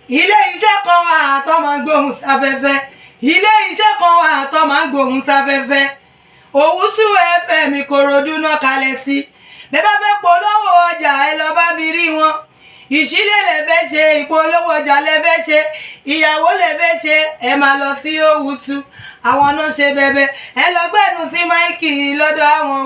ilé iṣẹ́ kan wà tó máa ń gbóhùn sáfẹ́fẹ́ ilé iṣẹ́ kan wà tó máa ń gbóhùn sáfẹ́fẹ́ Owutu FM Ìkòròdú náà kalẹ̀ sí bẹ́ẹ̀ bá fẹ́ polówó ọjà ẹ lọ bá mi rí wọn ìṣílẹ̀ lẹ fẹ́ ṣe ìpolówó ọjà lẹ fẹ́ ṣe ìyàwó lẹ fẹ́ ṣe ẹ máa lọ sí Owutu àwọn náà ṣe bẹ̀bẹ̀ ẹ lọ gbẹ́nu sí máìkì lọ́dọ̀ àwọn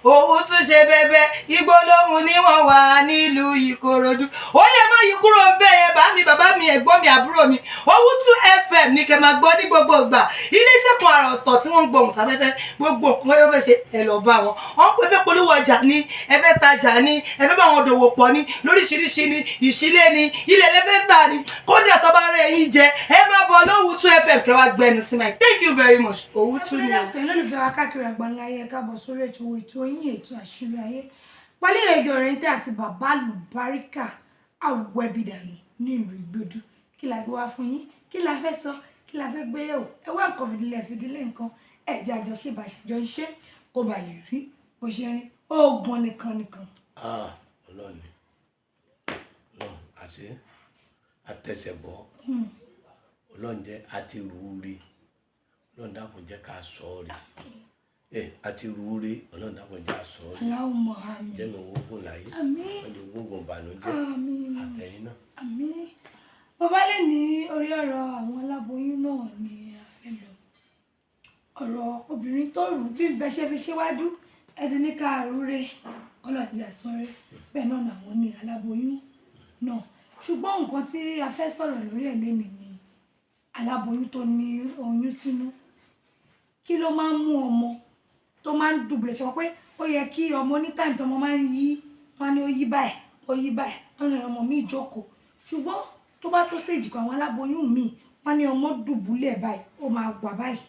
Owutu ṣe bẹ̀bẹ̀ ìgbólóhùn ni wọ́n wà nílùú Ìkòròdú ó yẹ má yí kúrò bẹ́ẹ̀ yẹn bá mi bàbá mi ẹ̀gbọ́n mi àbúrò mi Owutu FM ní kẹ́ máa gbọ́ ní gbogbo ìgbà iléeṣẹ́ kan àrà ọ̀tọ̀ tí wọ́n ń gbóhùn sáfẹ́fẹ́ gbogbo nǹkan yóò fẹ́ ṣe ẹ lọ bá wọn wọ́n pẹ́ fẹ́ polówó ọjà ní ẹ fẹ́ tajà ní ẹ fẹ́ bá wọn dòwò pọ̀ ní lóríṣiríṣi ní ìṣílẹ̀ ní ilẹ̀ lẹ́fẹ́ tà ní kódà tó bá rẹ̀ yín jẹ ẹ máa bọ̀ Owutu FM kẹ́ wá gbẹnu sí máa thank you very much Owutu ni. ọ̀pọ̀lọpọ̀ olólùfẹ́ wa káàkiri àgbáńlá ayé káàbọ̀ sórí ètò yín ètò àṣírí ayé pálí èdè ọ̀rẹ́ntẹ́ àti bàbá àlùbáríkà àwẹ̀bìdànù ní ìlú Ìgbòdú kí la gbé wá fún yín kí la fẹ́ sọ kí la fẹ́ gbé yẹ̀wò ẹ wá nǹkan fìdílé nǹkan ẹ̀jẹ̀ àjọṣe ìbàṣẹjọ iṣẹ́ kó ba lè rí bó ṣe rí oògùn nìkan. Ọlọ́run àṣẹ àtẹsẹ̀bọ̀ Ọlọ́run jẹ́ àti rúure Ọlọ́run dákun jẹ́ ká sọ ọ́ rí àti rúure Ọlọ́run dákun jẹ́ àsọ ọ́ rí jẹ́mi owó gùn láyé ọjọ́ gbogbo ìbànújẹ́ àtẹ̀yìn náà. Bàbá lè ní orí ọ̀rọ̀ àwọn aláboyún náà ni a fẹ́ lọ ọ̀rọ̀ obìnrin tó rù bí bẹ́ẹ̀ ṣe fi ṣíwájú ẹ ti ní ká rúure Ọlọ́run jẹ́ àsọ̀rẹ́ bẹ́ẹ̀ náà làwọn ní aláboyún náà ṣùgbọ́n nǹkan tí a fẹ́ sọ̀rọ̀ lórí ẹ̀ lẹ́nu ni aláboyún tó ní oyún sínú kí ló máa ń mú ọmọ tó máa ń dùbúlẹ̀ ṣe wọ́n pé ó yẹ kí ọmọ ní táìmù tó ọmọ máa ń yí wọn ní ó yí báyìí wọn ní ọmọ míì jókòó ṣùgbọ́n tó bá tó stage kan àwọn aláboyún míì wọn ní ọmọ dùbúlẹ̀ báyìí ó máa wà báyìí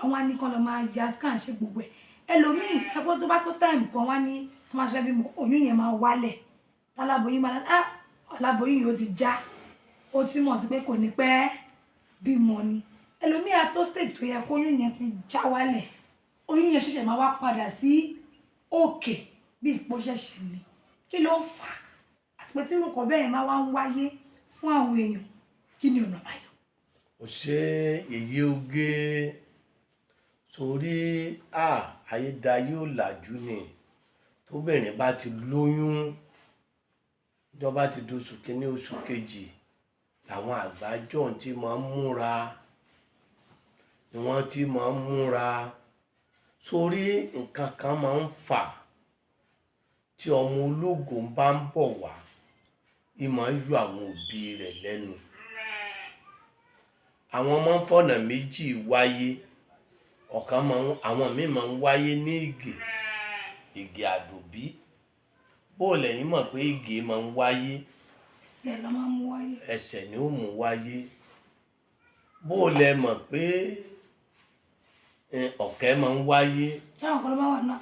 àwọn anìkan lọ máa ya scan ṣe gbogbo ẹ̀ ẹlòmíì ẹgbẹ́ tó bá tó táìmù kan wọn ní tó máa ṣe bímọ oyún yẹn máa wálẹ̀ aláboyún máa ní aláboyún yìí ó ti já ó ti mọ̀ sí pé kò ní pẹ́ bímọ ni ẹlòmíì àtó stage tó yẹ kó oyún yẹn ti já wálẹ̀ oyún yẹn ṣẹ̀ṣẹ̀ máa wá padà sí òkè bí ipò ṣẹ̀ṣẹ̀ ni kí ló ń fà àti pé tí nǹkan bẹ́ẹ̀ máa wá ń wáyé fún àwọn èèyàn kí ni ọ̀nà àbáyọ. ó ṣe èyí oge sórí ayédáyé ò làjú ni tóbìnrin bá ti lóyún ìjọba ti dóṣù kínní oṣù kejì làwọn àgbájọ tí máa ń múra ni wọ́n ti máa ń múra sórí nǹkan kan máa ń fà tí ọmọ ológo bá ń bọ̀ wá ìmọ̀ ń yọ àwọn òbí rẹ̀ lẹ́nu àwọn ọmọ ń fọ̀nà méjì wáyé àwọn míì máa ń wáyé ní ìgè àdòbí bó lẹ́yìn mọ̀ pé ìgè máa ń wáyé ẹsẹ̀ ló máa ń mú wáyé ẹsẹ̀ ni ó mú wáyé bó lẹ mọ̀ pé ọ̀kẹ́ máa ń wáyé táwọn kan ló máa wà náà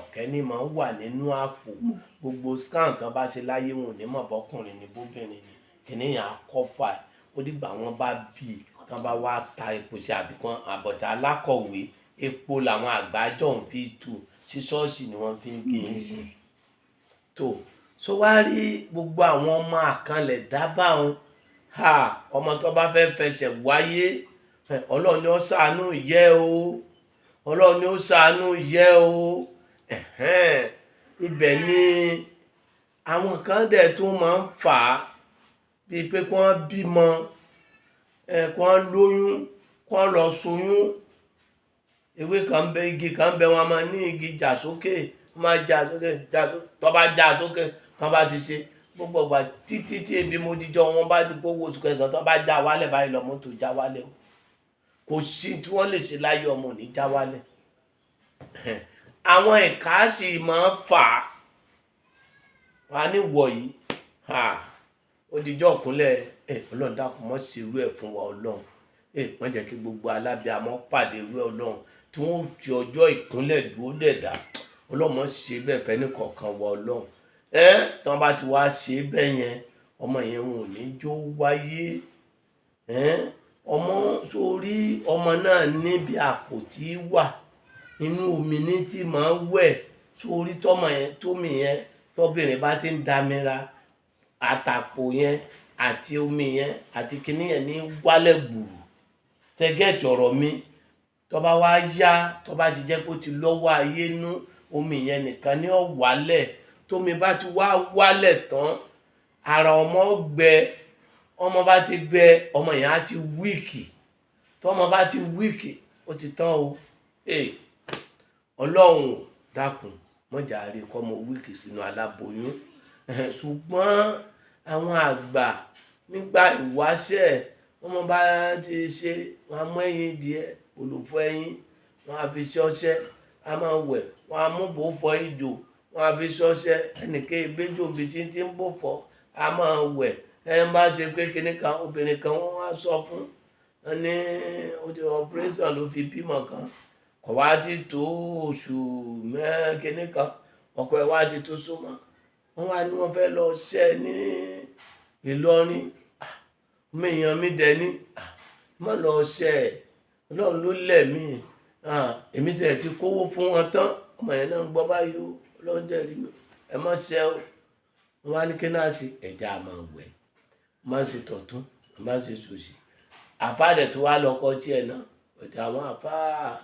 ọ̀kẹ́ ní máa ń wà nínú àpò gbogbo scan kan bá ṣe láyé wọn ò ní mọ̀ bọ́kùnrin ní bóbìnrin ni kìnìyàn akọ́fà ó dìgbà wọn bá bí kan bá wá ta epo sí àbíkan àbọ̀tà alákọ̀wé epo làwọn àgbájọ ń fi tù sí ṣọ́ọ̀ṣì ni wọ́n fi ń gé e sí tó so wá rí gbogbo àwọn ọmọ àkànlẹ̀ dábàá ọmọ tó bá fẹ́ fẹsẹ̀ wáyé Ọlọ́run ni ó ṣàánú ìyẹ́ o Ọlọ́run ni ó ṣàánú ìyẹ́ o ibẹ̀ ni àwọn kan dẹ̀ tó máa ń fà á bíi pé kí wọ́n bímọ kí wọ́n lóyún kí wọ́n lọ ṣoyún ewé kan bẹ igi kan bẹ wọn máa ní igi jà sókè wọ́n máa jà sókè tó bá jà sókè tó bá ti ṣe gbogbo ọgbà títí tí ebi mo díjọ wọn bá dúpọ owó oṣù kẹsàn-án tó bá já wálẹ̀ báyìí lọ mọ́tò já wálẹ̀ o kò sí tí wọ́n lè ṣe láyé ọmọ ò ní já wálẹ̀ àwọn ẹ̀ka sì máa ń fà á wà ní wọ̀nyí ó dijọ́ ọ̀kúnlẹ̀ Ọlọ́run dákun mọ́ sí irú ẹ̀ fún wa Ọlọ́run wọ́n jẹ́ kí gbogbo alábíàmọ́ pàdé irú ẹ̀ Ọlọ́run tí wọ́n ti ọjọ́ ìkúnlẹ̀ dúró dẹ̀dá Ọlọ́run mọ́ ṣe bẹ́ẹ̀ fẹ́ ní kọ̀ọ̀kan wa Ọlọ́run tí wọ́n bá ti wá ṣe bẹ́ẹ̀ yẹn ọmọ yẹn wọn ò ní jó wáyé ọmọ sórí ọmọ náà níbi àpò tí wà inú omi ní tí máa wẹ̀ sórí tọ́mọ yẹn tómi yẹn tọ́bìnrin bá ti ń damira àtàpò yẹn àti omi yẹn àti kinní yẹn ní wálẹ̀ gbùrù ṣẹ́gẹ́ẹ̀tì ọ̀rọ̀ mi tó bá wá yá tó bá ti jẹ́ pé ó ti lọ́wọ́ ayé nú omi yẹn nìkan ní ó wálẹ̀ tómi bá ti wá wálẹ̀ tán ara ọmọ gbẹ ọmọ bá ti gbẹ ọmọ yẹn á ti wíìkì tọ́mọ bá ti wíìkì ó ti tán o ọlọ́run dákun mọ́jà rí kọ́mọ wíìkì sínú aláboyún ṣùgbọ́n àwọn àgbà nígbà ìwáṣẹ̀ ọmọ bá ti ṣe wọn á mú ẹyin díẹ̀ olùfọ ẹyin wọn á fi ṣọṣẹ á máa wẹ̀ wọn á mú bò fọ ìjò wọn á fi ṣọṣẹ ẹnìkan ìgbẹ́jọ́ òbí tí ń bò fọ á máa wẹ̀ ẹ ń bá ṣe pé kinní kan obìnrin kan wọ́n wá sọ fún ní ojú operation ló fi bímọ kan kò wá ti tó oṣù kinní kan ọkọ ẹ̀ wá ti tó súnmọ́ wọ́n wá ní wọ́n fẹ́ lọ ṣẹ́ ní Ìlọrin ọmọ èèyàn mi dẹ̀ ní má lọ ṣẹ́ ẹ̀ Ọlọ́run ló lẹ̀ mí èmi sì ti kówó fún wọn tán ọmọ yẹn náà ń gbọ́ báyìí o Ọlọ́run dẹ̀ rí mi ẹ má ṣẹ́ o wọ́n wá ní kí náà ṣe ẹ̀jẹ̀ àmọ́ wẹ̀ máa ń ṣe tọ̀tún máa ń ṣe sòsì àfáàdẹ̀ tó wá lọ́kọ́ tiẹ̀ náà ọ̀tẹ̀ àwọn àfáà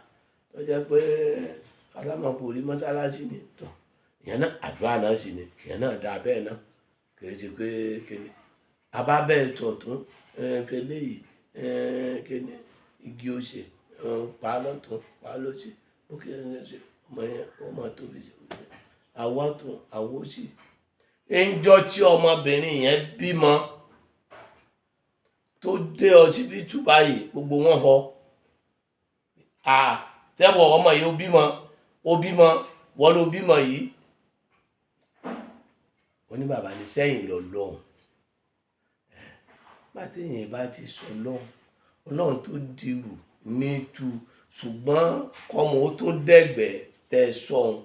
tó jẹ́ pé alámọ̀pọ̀ orí mọ́sálásí ni tọ̀ ìyẹn náà àdúrà náà sì ni ìyẹn náà dá bẹ́ẹ̀ náà kì í ṣe pé kíni abábẹ́ tọ̀tún fẹlẹ́ yìí kíni igi òṣè pa lọ́tún pa lọ́sì ó kì í ṣe ọmọ yẹn ó máa tóbi àwọ̀ tún àwọ̀ sí ńjọ́ tí ọmọbìnrin yẹn bímọ tó dé ọsibítù báyìí gbogbo wọn họ tẹ́wọ̀ ọmọ yìí ó bímọ wọ́n ló bímọ yìí wọ́n ní bàbá ní sẹ́yìn lọ lọ́hùn bátẹ̀yìn bá ti sọ ọlọ́run tó dirù ní tu ṣùgbọ́n kọ́mọ ó tó dẹ́gbẹ̀ tẹ́ sọ̀hún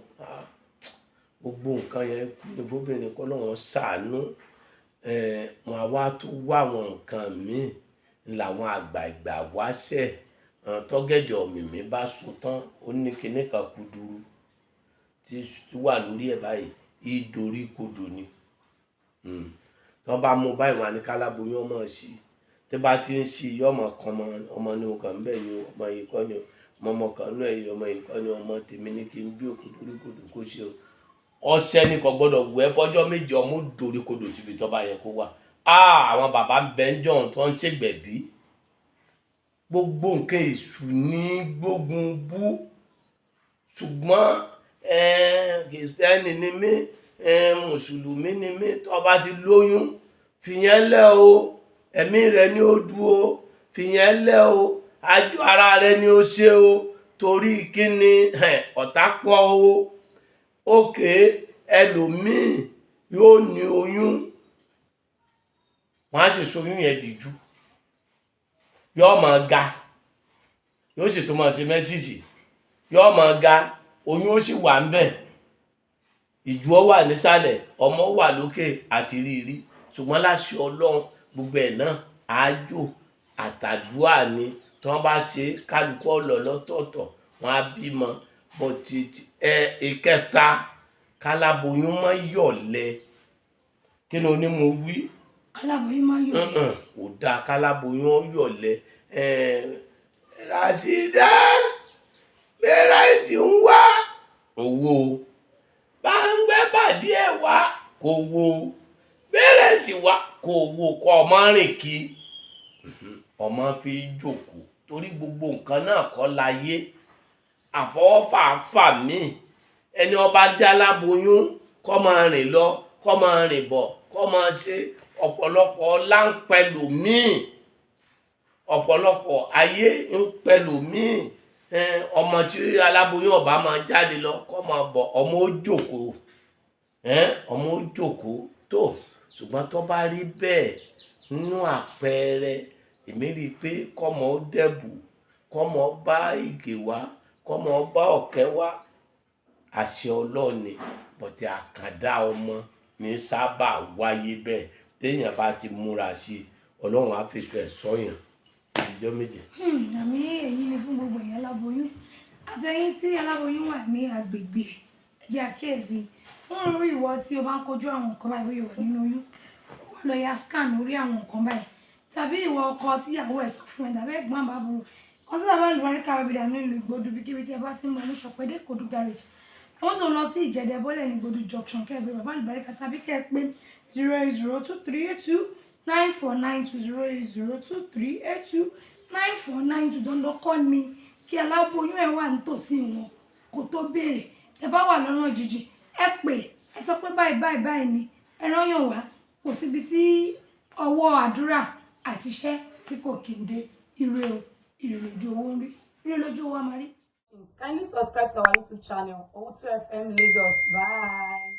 gbogbo nǹkan yẹn kú ní fóbìnrin kọ́ lọ́wọ́ ṣàánú wọn á wá tó wá àwọn nǹkan míì làwọn àgbààgbà wáṣẹ̀ tọ́gẹ̀dẹ̀ ọ̀mìmí bá so tán ó ní kinní kan kúdúrú tí wà lórí ẹ̀ báyìí ìdorí kodò ni tó bá mú báyìí wọn ní kálábóyún ọmọ sí tí bá ti ń sí ọmọ kan ọmọ ní ọkàn bẹ́ẹ̀ ni ọmọ yìí kọ́ ni ọmọ kan náà èyí ọmọ yìí kọ́ ni ọmọ tèmi ní kí n bí òkú dorí kodò kó ṣe o ọṣẹ ni kò gbọ́dọ̀ wù ẹ́ fọ́jọ́ méje ọmọ dorí kodò síbi tó bá yẹ kó wà àwọn bàbá ń bẹ ń jọ̀hún tó ń ṣègbẹ̀bí gbogbo nǹkan èṣù ní gbógun bú ṣùgbọ́n kìrìsìtẹ́nì ni mí mùsùlùmí ni mí tó bá ti lóyún fìyẹn lẹ̀ o ẹ̀mí rẹ ni ó dúró fìyẹn lẹ̀ o àjọ ara rẹ ni ó ṣe o torí kíni ọ̀tá pọ̀ o òkè ẹlòmíì yóò ní oyún wọ́n á sì soyún yẹn dìjú yóò máa ga yóò sì tún máa ṣe mẹ́sìsì yóò máa ga oyún ó sì wà ń bẹ̀ ìjú ọ wà nísàlẹ̀ ọmọ wà lókè àti rírí ṣùgbọ́n láṣẹ Ọlọ́run gbogbo ẹ̀ náà àájò àtàdúrà ni tí wọ́n bá ṣe kálukú ọ̀lọ́ lọ́tọ̀ọ̀tọ̀ wọ́n á bímọ bọ̀tì ìkẹta káláboyún máa yọ̀lẹ̀ kí ni oní mo wí káláboyún máa yọ̀lẹ̀ kò dáa káláboyún ó yọ̀lẹ̀ Ràṣídà bẹ́ẹ̀rẹ̀ ìsì ń wá owó bá ń gbẹ́ bàdí ẹ̀ wá kò wo bẹ́ẹ̀rẹ̀ ìsì wá kò wo kọ́ ọmọ rìn kí ọmọ fi jókòó torí gbogbo nǹkan náà kọ́ láyé àfọwọ́fà míì ẹni ọba dá láboyún kọ́ máa rìn lọ kọ́ máa rìn bọ̀ kọ́ máa ṣe ọ̀pọ̀lọpọ̀ láńpẹ̀lú míì ọ̀pọ̀lọpọ̀ ayé ń pẹ̀lú míì ọmọ tí aláboyún ọba máa jáde lọ kọ́ máa bọ̀ ọmọ ó jókòó tó ṣùgbọ́n tó bá rí bẹ́ẹ̀ nínú àpẹẹrẹ èmi rí i pé kọ́mọ ó dẹ̀bù kọ́mọ bá ìgè wá kọ́mọ bá ọ̀kẹ́ wá àṣẹ ọlọ́ọ̀ni bọ̀tẹ̀ àkàndá ọmọ ní sábà wáyé bẹ́ẹ̀ téèyàn bá ti múra sí i ọlọ́run á fi sọ ẹ̀ sọ́yàn ìjọ méje. àmì èyí ni fún gbogbo èèyàn aláboyún àtẹ̀yìn tí aláboyún wà ní agbègbè jẹ́ àkíyèsí fún irú ìwọ tí o bá ń kojú àwọn nǹkan báyìí bóyá wà nínú oyún wà lọ ya scan orí àwọn nǹkan báyìí tàbí ìwọ ọkọ tíyàwó ẹ̀ sọ fún ẹ tàbí ẹ̀gbọ́n àbábúrò kan tí bàbá àlùbáríkà wà bìdà nílùú Ìgbòdù bí kíbi tí ẹ bá ti ń bọ̀ ní Ṣọ̀pẹ́dé Ìkòdú garage àwọn tó ń lọ sí Ìjẹ̀dẹ̀ bọ́lẹ̀ ní Ìgbòdù junction kẹ́ẹ̀gbẹ́ bàbá àlùbáríkà tàbí kẹ́ẹ̀ pé 08023829492 08023829492 dandan kọ́ ni kí aláboyún ẹ̀ wà nítòsí wọn kó tó béèrè ẹ bá wà lọ́nà jíjìn ẹ pè ẹ sọ pé báyìí ni ẹ rányàn wá kò síbi tí ọwọ́ àdúrà àti iṣẹ́ tí kò kí ń dé ire lójú owó ń rí ire lójú owó a máa rí. Kindly subscribe to our YouTube channel, Owutu FM Lagos. Bye.